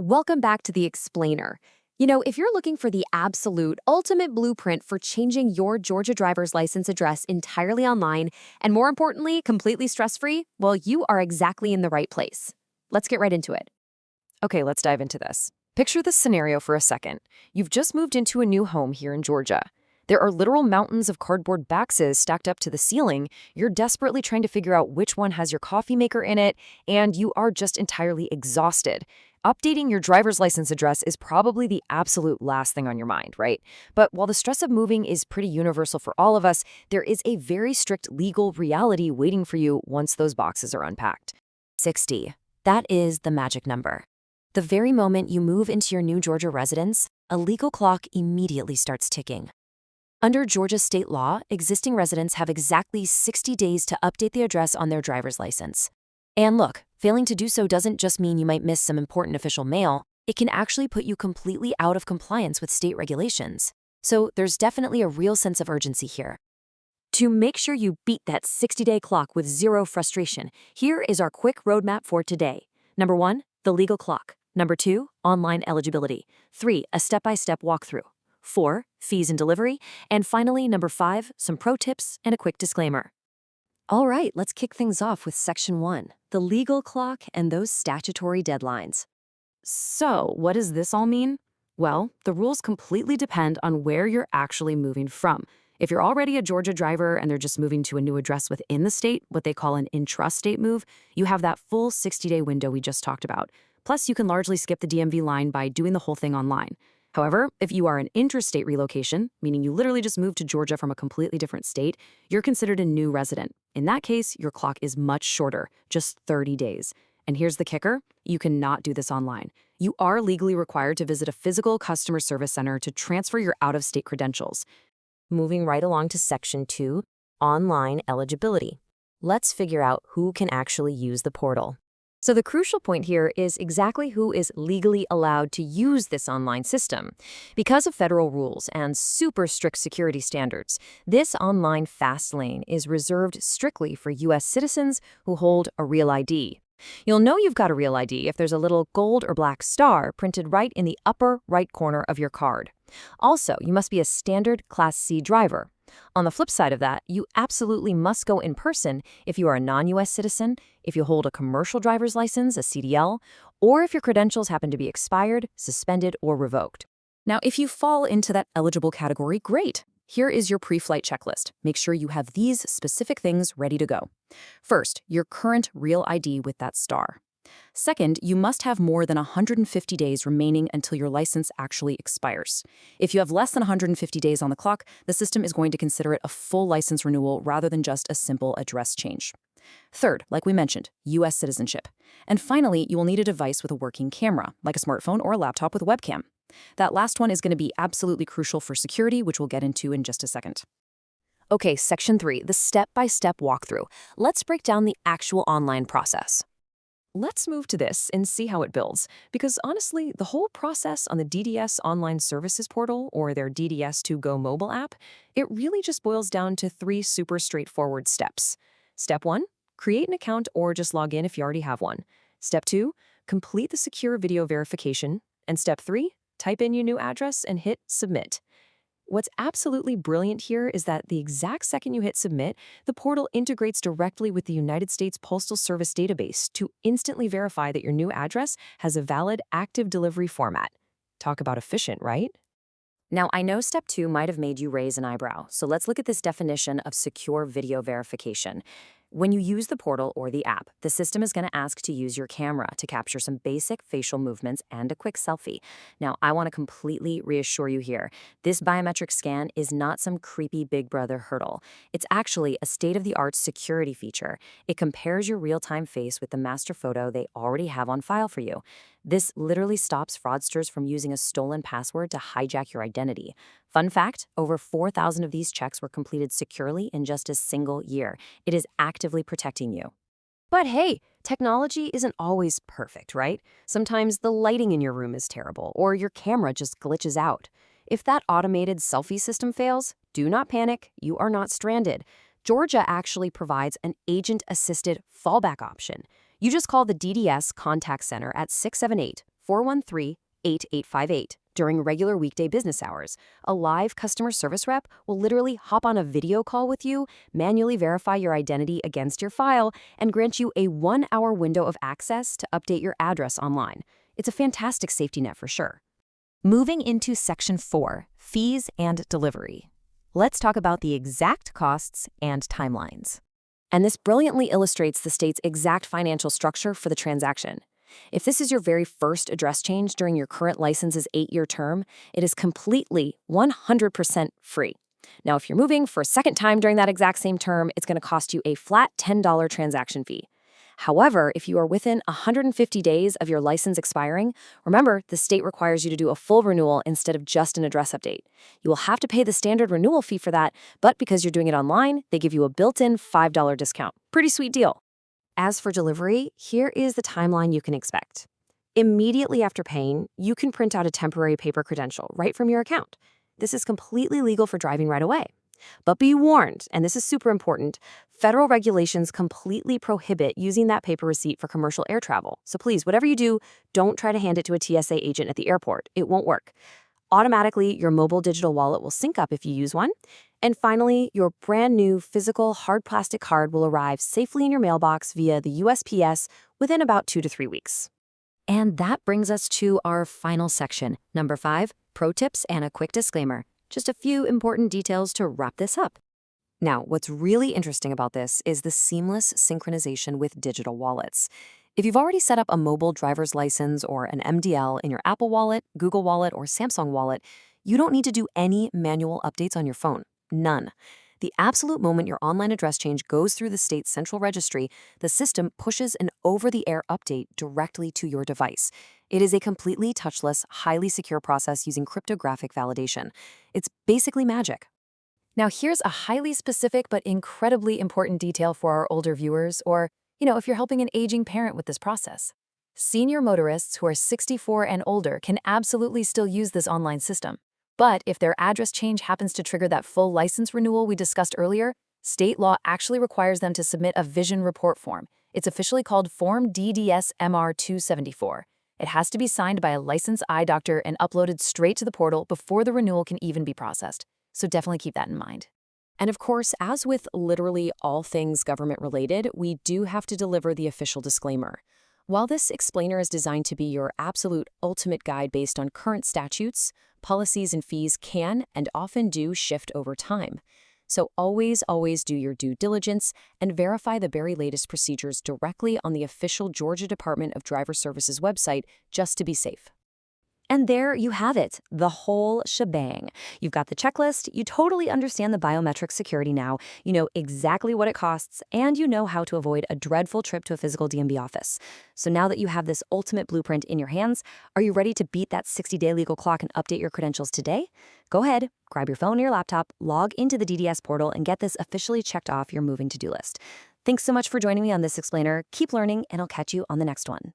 Welcome back to The Explainer. If you're looking for the absolute ultimate blueprint for changing your Georgia driver's license address entirely online, and more importantly, completely stress-free, well, you are exactly in the right place. Let's get right into it. Okay, let's dive into this. Picture this scenario for a second. You've just moved into a new home here in Georgia. There are literal mountains of cardboard boxes stacked up to the ceiling. You're desperately trying to figure out which one has your coffee maker in it, and you are just entirely exhausted. Updating your driver's license address is probably the absolute last thing on your mind, right? But while the stress of moving is pretty universal for all of us, there is a very strict legal reality waiting for you once those boxes are unpacked. 60. That is the magic number. The very moment you move into your new Georgia residence, a legal clock immediately starts ticking. Under Georgia state law, existing residents have exactly 60 days to update the address on their driver's license. And look, failing to do so doesn't just mean you might miss some important official mail, it can actually put you completely out of compliance with state regulations. So there's definitely a real sense of urgency here. To make sure you beat that 60-day clock with zero frustration, here is our quick roadmap for today. Number 1, the legal clock. Number 2, online eligibility. 3, a step-by-step walkthrough. 4, fees and delivery. And finally, number 5, some pro tips and a quick disclaimer. All right, let's kick things off with Section 1, the legal clock and those statutory deadlines. So, what does this all mean? Well, the rules completely depend on where you're actually moving from. If you're already a Georgia driver and they're just moving to a new address within the state, what they call an intrastate move, you have that full 60-day window we just talked about. Plus, you can largely skip the DMV line by doing the whole thing online. However, if you are an interstate relocation, meaning you literally just moved to Georgia from a completely different state, you're considered a new resident. In that case, your clock is much shorter, just 30 days. And here's the kicker, you cannot do this online. You are legally required to visit a physical customer service center to transfer your out-of-state credentials. Moving right along to Section 2, online eligibility. Let's figure out who can actually use the portal. So the crucial point here is exactly who is legally allowed to use this online system. Because of federal rules and super strict security standards, this online fast lane is reserved strictly for U.S. citizens who hold a real ID. You'll know you've got a real ID if there's a little gold or black star printed right in the upper right corner of your card. Also, you must be a standard Class C driver. On the flip side of that, you absolutely must go in person if you are a non-U.S. citizen, if you hold a commercial driver's license, a CDL, or if your credentials happen to be expired, suspended, or revoked. Now, if you fall into that eligible category, great. Here is your pre-flight checklist. Make sure you have these specific things ready to go. First, your current real ID with that star. Second, you must have more than 150 days remaining until your license actually expires. If you have less than 150 days on the clock, the system is going to consider it a full license renewal rather than just a simple address change. Third, like we mentioned, U.S. citizenship. And finally, you will need a device with a working camera, like a smartphone or a laptop with a webcam. That last one is going to be absolutely crucial for security, which we'll get into in just a second. Okay, Section 3, the step-by-step walkthrough. Let's break down the actual online process. Let's move to this and see how it builds, because honestly, the whole process on the DDS Online Services Portal, or their DDS2Go mobile app, it really just boils down to 3 super straightforward steps. Step 1, create an account or just log in if you already have one. Step 2, complete the secure video verification. And Step 3, type in your new address and hit submit. What's absolutely brilliant here is that the exact second you hit submit, the portal integrates directly with the United States Postal Service database to instantly verify that your new address has a valid active delivery format. Talk about efficient, right? Now, I know Step 2 might have made you raise an eyebrow, so let's look at this definition of secure video verification. When you use the portal or the app, the system is going to ask to use your camera to capture some basic facial movements and a quick selfie. Now, I want to completely reassure you here. This biometric scan is not some creepy Big Brother hurdle. It's actually a state-of-the-art security feature. It compares your real-time face with the master photo they already have on file for you. This literally stops fraudsters from using a stolen password to hijack your identity. Fun fact, over 4,000 of these checks were completed securely in just a single year. It is actively protecting you. But hey, technology isn't always perfect, right? Sometimes the lighting in your room is terrible, or your camera just glitches out. If that automated selfie system fails, do not panic, you are not stranded. Georgia actually provides an agent-assisted fallback option. You just call the DDS contact center at 678 413-8858 during regular weekday business hours. A live customer service rep will literally hop on a video call with you, manually verify your identity against your file, and grant you a 1-hour window of access to update your address online. It's a fantastic safety net for sure. Moving into Section 4, Fees and Delivery. Let's talk about the exact costs and timelines. And this brilliantly illustrates the state's exact financial structure for the transaction. If this is your very first address change during your current license's 8-year term, it is completely 100% free. Now, if you're moving for a second time during that exact same term, it's going to cost you a flat $10 transaction fee. However, if you are within 150 days of your license expiring, remember, the state requires you to do a full renewal instead of just an address update. You will have to pay the standard renewal fee for that, but because you're doing it online, they give you a built-in $5 discount. Pretty sweet deal. As for delivery, here is the timeline you can expect. Immediately after paying, you can print out a temporary paper credential right from your account. This is completely legal for driving right away. But be warned, and this is super important, federal regulations completely prohibit using that paper receipt for commercial air travel. So please, whatever you do, don't try to hand it to a TSA agent at the airport. It won't work. Automatically, your mobile digital wallet will sync up if you use one. And finally, your brand new physical hard plastic card will arrive safely in your mailbox via the USPS within about 2 to 3 weeks. And that brings us to our final section, number 5, pro tips and a quick disclaimer. Just a few important details to wrap this up. Now, what's really interesting about this is the seamless synchronization with digital wallets. If you've already set up a mobile driver's license or an MDL in your Apple Wallet, Google Wallet, or Samsung Wallet, you don't need to do any manual updates on your phone. None. The absolute moment your online address change goes through the state's central registry, the system pushes an over-the-air update directly to your device. It is a completely touchless, highly secure process using cryptographic validation. It's basically magic. Now, here's a highly specific but incredibly important detail for our older viewers, or, if you're helping an aging parent with this process. Senior motorists who are 64 and older can absolutely still use this online system. But if their address change happens to trigger that full license renewal we discussed earlier, state law actually requires them to submit a vision report form. It's officially called Form DDS-MR 274. It has to be signed by a licensed eye doctor and uploaded straight to the portal before the renewal can even be processed. So definitely keep that in mind. And of course, as with literally all things government-related, we do have to deliver the official disclaimer. While this explainer is designed to be your absolute ultimate guide based on current statutes, policies and fees can and often do shift over time. So always do your due diligence and verify the very latest procedures directly on the official Georgia Department of Driver Services website just to be safe. And there you have it, the whole shebang. You've got the checklist, you totally understand the biometric security now, you know exactly what it costs, and you know how to avoid a dreadful trip to a physical DMV office. So now that you have this ultimate blueprint in your hands, are you ready to beat that 60-day legal clock and update your credentials today? Go ahead, grab your phone or your laptop, log into the DDS portal, and get this officially checked off your moving to-do list. Thanks so much for joining me on this explainer. Keep learning, and I'll catch you on the next one.